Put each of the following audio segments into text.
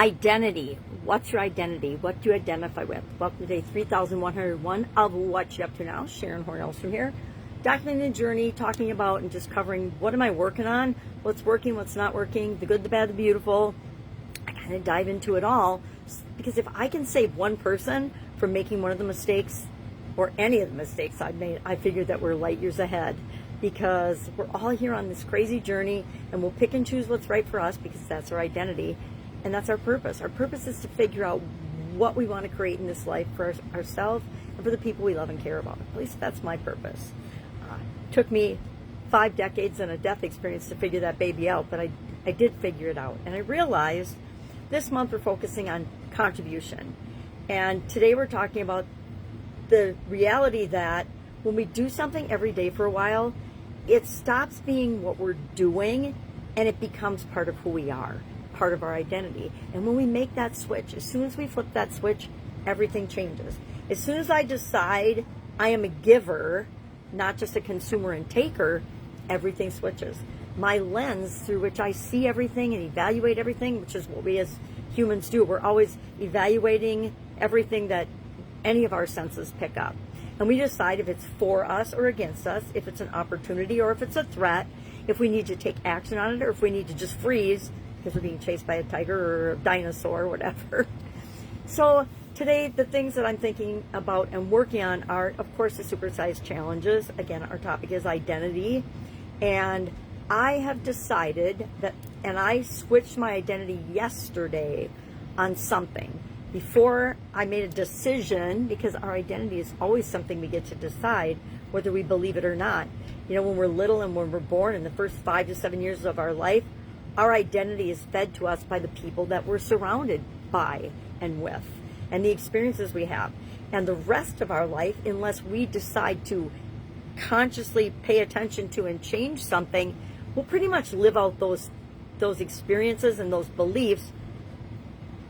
Identity. What's your identity? What do you identify with? Welcome to day 3101 of What You Up To Now. Sharon Horne-Ellstrom here. Documenting the journey, talking about and just covering what am I working on, what's working, what's not working, the good, the bad, the beautiful. I kind of dive into it all because if I can save one person from making one of the mistakes or any of the mistakes I've made, I figure that we're light years ahead because we're all here on this crazy journey and we'll pick and choose what's right for us because that's our identity. And that's our purpose. Our purpose is to figure out what we want to create in this life for ourselves and for the people we love and care about. At least that's my purpose. Took me 5 decades and a death experience to figure that baby out, but I did figure it out. And I realized this month we're focusing on contribution. And today we're talking about the reality that when we do something every day for a while, it stops being what we're doing and it becomes part of who we are. Part of our identity. And when we make that switch, as soon as we flip that switch, everything changes. As soon as I decide I am a giver, not just a consumer and taker, everything switches. My lens through which I see everything and evaluate everything, which is what we as humans do, we're always evaluating everything that any of our senses pick up. And we decide if it's for us or against us, if it's an opportunity or if it's a threat, if we need to take action on it or if we need to just freeze because we're being chased by a tiger or a dinosaur or whatever. So today, the things that I'm thinking about and working on are, of course, the Supersize challenges. Again, our topic is identity. And I have decided that, and I switched my identity yesterday on something. Before I made a decision, because our identity is always something we get to decide, whether we believe it or not. You know, when we're little and when we're born, in the first 5 to 7 years of our life, our identity is fed to us by the people that we're surrounded by and with, and the experiences we have. And the rest of our life, unless we decide to consciously pay attention to and change something, we'll pretty much live out those experiences and those beliefs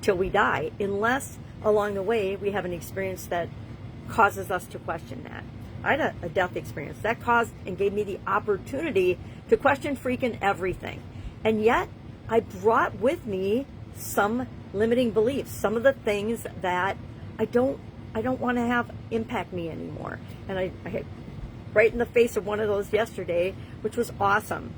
till we die, unless along the way we have an experience that causes us to question that. I had a death experience that caused and gave me the opportunity to question freaking everything. And yet, I brought with me some limiting beliefs, some of the things that I don't want to have impact me anymore. And I hit right in the face of one of those yesterday, which was awesome.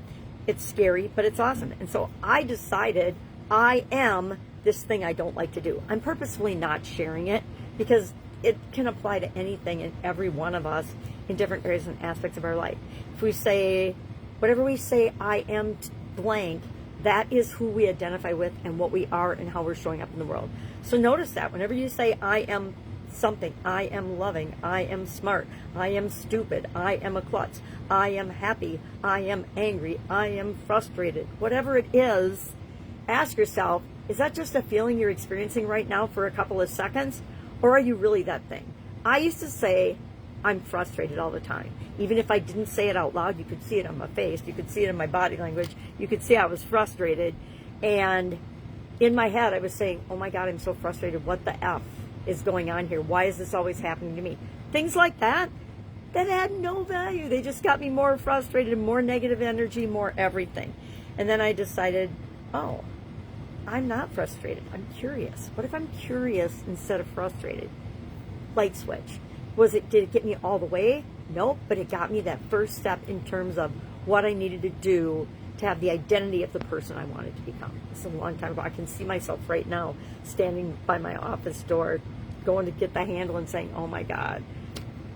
It's scary, but it's awesome. And so I decided I am this thing I don't like to do. I'm purposefully not sharing it because it can apply to anything and every one of us in different areas and aspects of our life. If we say, whatever we say, I am blank, that is who we identify with and what we are and how we're showing up in the world. So notice that whenever you say I am something, I am loving, I am smart, I am stupid, I am a klutz, I am happy, I am angry, I am frustrated, whatever it is, ask yourself, is that just a feeling you're experiencing right now for a couple of seconds, or are you really that thing? I used to say I'm frustrated all the time. Even if I didn't say it out loud, you could see it on my face. You could see it in my body language. You could see I was frustrated. And in my head, I was saying, oh my God, I'm so frustrated. What the F is going on here? Why is this always happening to me? Things like that had no value. They just got me more frustrated, more negative energy, more everything. And then I decided, oh, I'm not frustrated. I'm curious. What if I'm curious instead of frustrated? Light switch. Did it get me all the way? Nope, but it got me that first step in terms of what I needed to do to have the identity of the person I wanted to become. It's a long time ago. I can see myself right now standing by my office door, going to get the handle and saying, oh my God,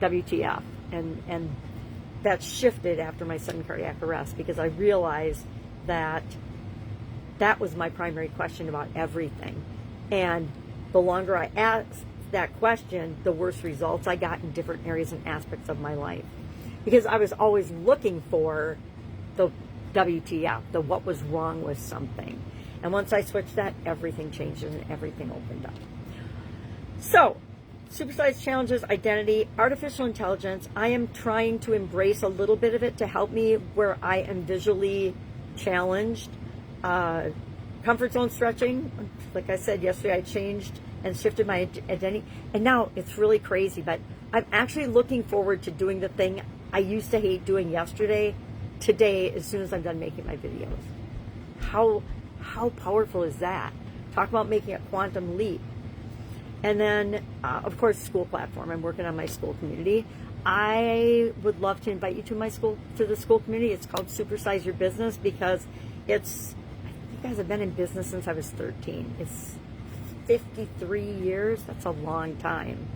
WTF. And that shifted after my sudden cardiac arrest because I realized that was my primary question about everything. And the longer I asked that question, the worse results I got in different areas and aspects of my life. Because I was always looking for the WTF, the what was wrong with something. And once I switched that, everything changed and everything opened up. So, Supersize challenges, identity, artificial intelligence. I am trying to embrace a little bit of it to help me where I am visually challenged. Comfort zone stretching, like I said yesterday, I changed and shifted my identity. And now it's really crazy, but I'm actually looking forward to doing the thing I used to hate doing yesterday, today, as soon as I'm done making my videos. How powerful is that? Talk about making a quantum leap. And then, of course, Skool platform. I'm working on my Skool community. I would love to invite you to my Skool, to the Skool community. It's called Supersize Your Business because it's, I think you guys have been in business since I was 13. It's 53 years. That's a long time.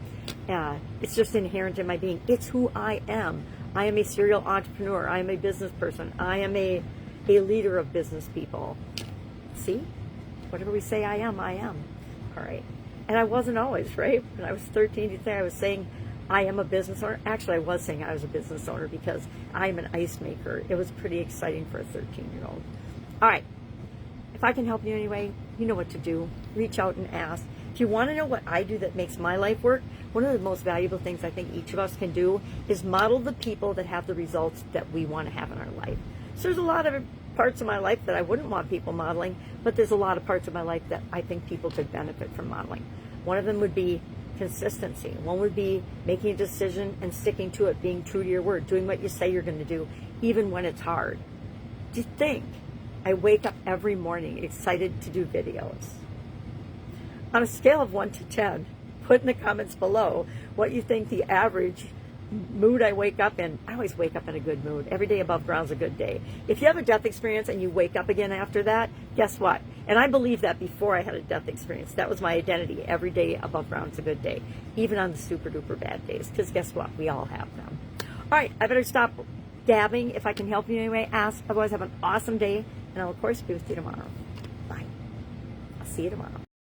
It's just inherent in my being. It's who I am. I am a serial entrepreneur. I am a business person. I am a leader of business people. See? Whatever we say I am, I am. All right. And I wasn't always, right? When I was 13, you'd think I was saying I am a business owner. Actually, I was saying I was a business owner because I'm an ice maker. It was pretty exciting for a 13-year-old. All right. If I can help you anyway, you know what to do. Reach out and ask. If you want to know what I do that makes my life work, one of the most valuable things I think each of us can do is model the people that have the results that we want to have in our life. So there's a lot of parts of my life that I wouldn't want people modeling, but there's a lot of parts of my life that I think people could benefit from modeling. One of them would be consistency. One would be making a decision and sticking to it, being true to your word, doing what you say you're going to do, even when it's hard. Do you think I wake up every morning excited to do videos? On a scale of 1 to 10, put in the comments below what you think the average mood I wake up in. I always wake up in a good mood. Every day above ground's a good day. If you have a death experience and you wake up again after that, guess what? And I believe that before I had a death experience. That was my identity. Every day above ground's a good day. Even on the super duper bad days. Because guess what? We all have them. All right, I better stop dabbing. If I can help you anyway, ask. Otherwise, have an awesome day. And I'll, of course, be with you tomorrow. Bye. I'll see you tomorrow.